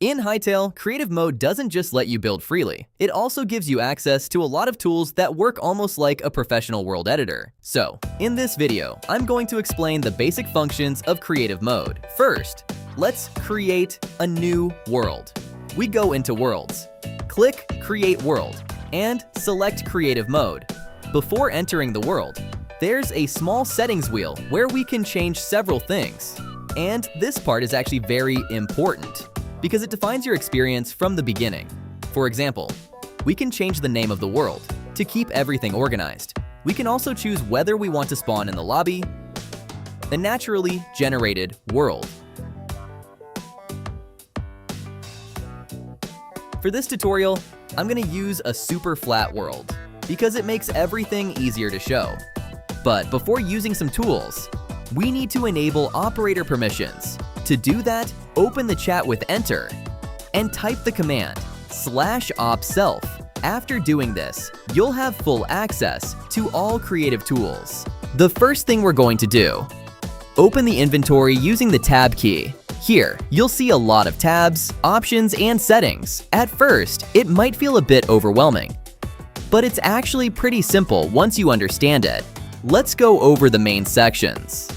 In Hytale, creative mode doesn't just let you build freely. It also gives you access to a lot of tools that work almost like a professional world editor. So, in this video, I'm going to explain the basic functions of creative mode. First, let's create a new world. We go into Worlds. Click Create World and select Creative Mode. Before entering the world, there's a small settings wheel where we can change several things. And this part is actually very important because it defines your experience from the beginning. For example, we can change the name of the world to keep everything organized. We can also choose whether we want to spawn in the lobby, a naturally generated world. For this tutorial, I'm going to use a super flat world because it makes everything easier to show. But before using some tools, we need to enable operator permissions. To do that, open the chat with Enter and type the command /op_self. After doing this, you'll have full access to all creative tools. The first thing we're going to do, open the inventory using the Tab key. Here, you'll see a lot of tabs, options, and settings. At first, it might feel a bit overwhelming, but it's actually pretty simple once you understand it. Let's go over the main sections.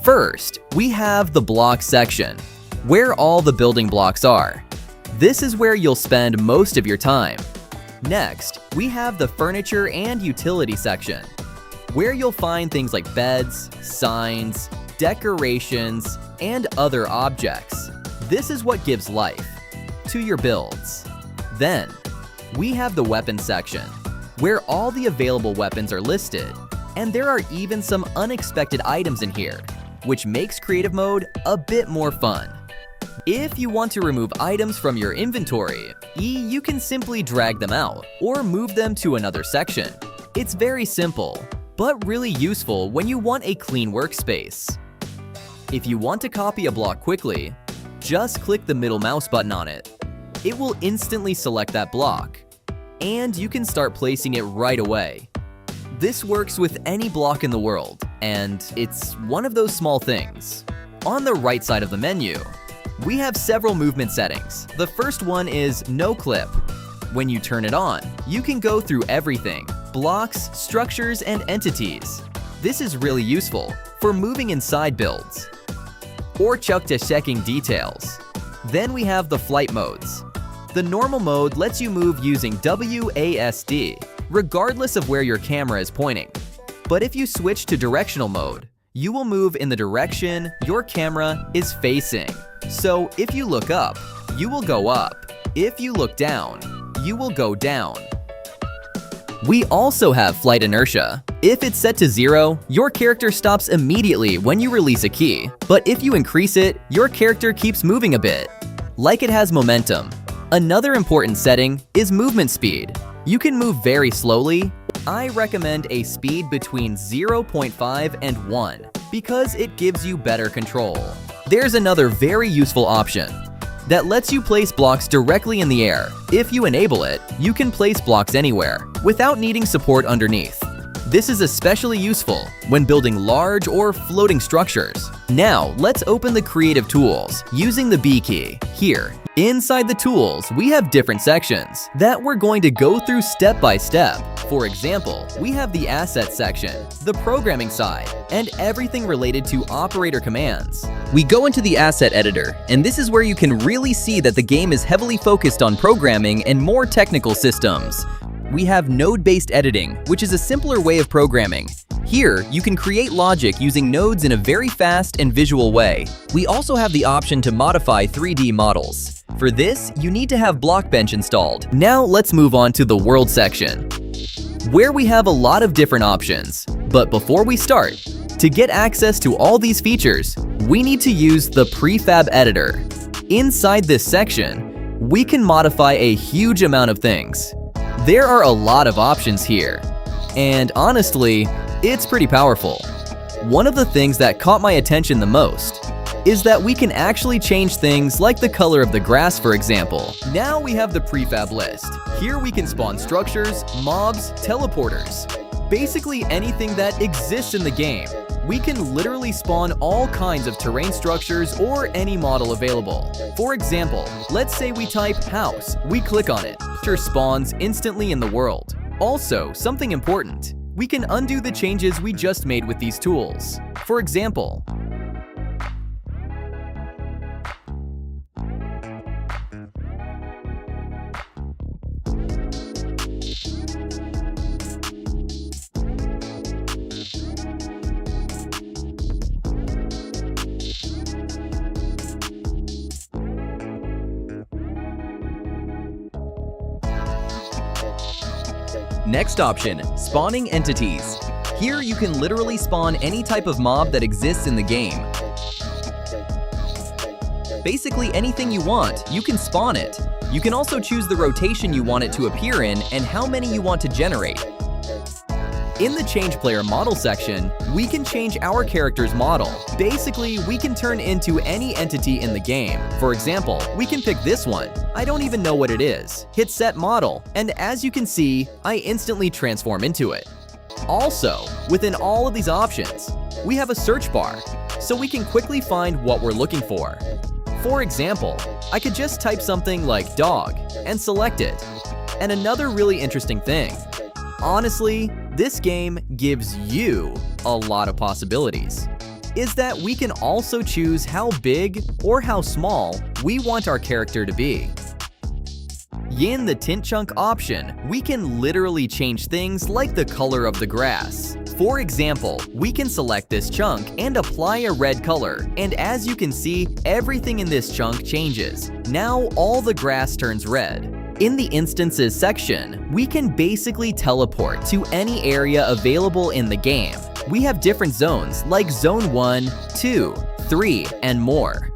First, we have the block section, where all the building blocks are. This is where you'll spend most of your time. Next, we have the furniture and utility section, where you'll find things like beds, signs, decorations, and other objects. This is what gives life to your builds. Then, we have the weapons section, where all the available weapons are listed, and there are even some unexpected items in here, which makes creative mode a bit more fun. If you want to remove items from your inventory, you can simply drag them out or move them to another section. It's very simple, but really useful when you want a clean workspace. If you want to copy a block quickly, just click the middle mouse button on it. It will instantly select that block, and you can start placing it right away. This works with any block in the world, and it's one of those small things. On the right side of the menu, we have several movement settings. The first one is No Clip. When you turn it on, you can go through everything, blocks, structures, and entities. This is really useful for moving inside builds or checking details. Then we have the flight modes. The normal mode lets you move using WASD, regardless of where your camera is pointing. But if you switch to directional mode, you will move in the direction your camera is facing. So if you look up, you will go up. If you look down, you will go down. We also have flight inertia. If it's set to 0, your character stops immediately when you release a key. But if you increase it, your character keeps moving a bit, like it has momentum. Another important setting is movement speed. You can move very slowly. I recommend a speed between 0.5 and 1 because it gives you better control. There's another very useful option that lets you place blocks directly in the air. If you enable it, you can place blocks anywhere without needing support underneath. This is especially useful when building large or floating structures. Now, let's open the creative tools using the B key. Here, inside the tools, we have different sections that we're going to go through step by step. For example, we have the asset section, the programming side, and everything related to operator commands. We go into the asset editor, and this is where you can really see that the game is heavily focused on programming and more technical systems. We have node-based editing, which is a simpler way of programming. Here, you can create logic using nodes in a very fast and visual way. We also have the option to modify 3D models. For this, you need to have Blockbench installed. Now let's move on to the world section, where we have a lot of different options. But before we start, to get access to all these features, we need to use the prefab editor. Inside this section, we can modify a huge amount of things. There are a lot of options here, and honestly, it's pretty powerful. One of the things that caught my attention the most is that we can actually change things like the color of the grass, for example. Now we have the prefab list. Here we can spawn structures, mobs, teleporters, Basically anything that exists in the game. We can literally spawn all kinds of terrain structures or any model available. For example, let's say we type house, we click on it, it spawns instantly in the world. Also, something important, we can undo the changes we just made with these tools. For example, Next option, spawning entities. Here you can literally spawn any type of mob that exists in the game. Basically anything you want, you can spawn it. You can also choose the rotation you want it to appear in and how many you want to generate. in the Change Player Model section, we can change our character's model. Basically, we can turn into any entity in the game. For example, we can pick this one. I don't even know what it is. Hit Set Model, and as you can see, I instantly transform into it. Also, within all of these options, we have a search bar, so we can quickly find what we're looking for. For example, I could just type something like dog and select it. And another really interesting thing, honestly, this game gives you a lot of possibilities, is that we can also choose how big or how small we want our character to be. In the tint chunk option, we can literally change things like the color of the grass. For example, we can select this chunk and apply a red color, and as you can see, everything in this chunk changes. Now all the grass turns red. In the Instances section, we can basically teleport to any area available in the game. We have different zones like Zone 1, 2, 3, and more.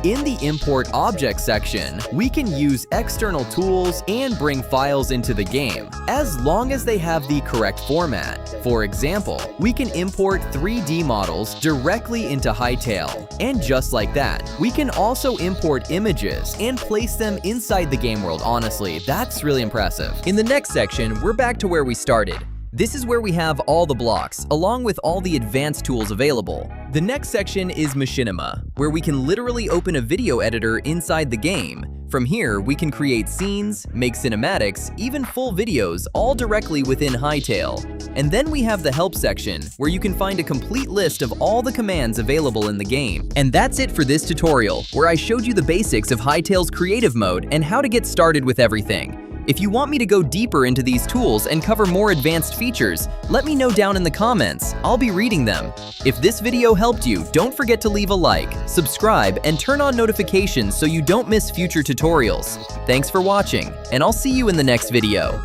In the Import Object section, we can use external tools and bring files into the game, as long as they have the correct format. For example, we can import 3D models directly into Hytale, and just like that, we can also import images and place them inside the game world. Honestly, that's really impressive. In the next section, we're back to where we started. This is where we have all the blocks, along with all the advanced tools available. The next section is Machinima, where we can literally open a video editor inside the game. From here, we can create scenes, make cinematics, even full videos, all directly within Hytale. And then we have the Help section, where you can find a complete list of all the commands available in the game. And that's it for this tutorial, where I showed you the basics of Hytale's creative mode and how to get started with everything. If you want me to go deeper into these tools and cover more advanced features, let me know down in the comments. I'll be reading them. If this video helped you, don't forget to leave a like, subscribe, and turn on notifications so you don't miss future tutorials. Thanks for watching, and I'll see you in the next video.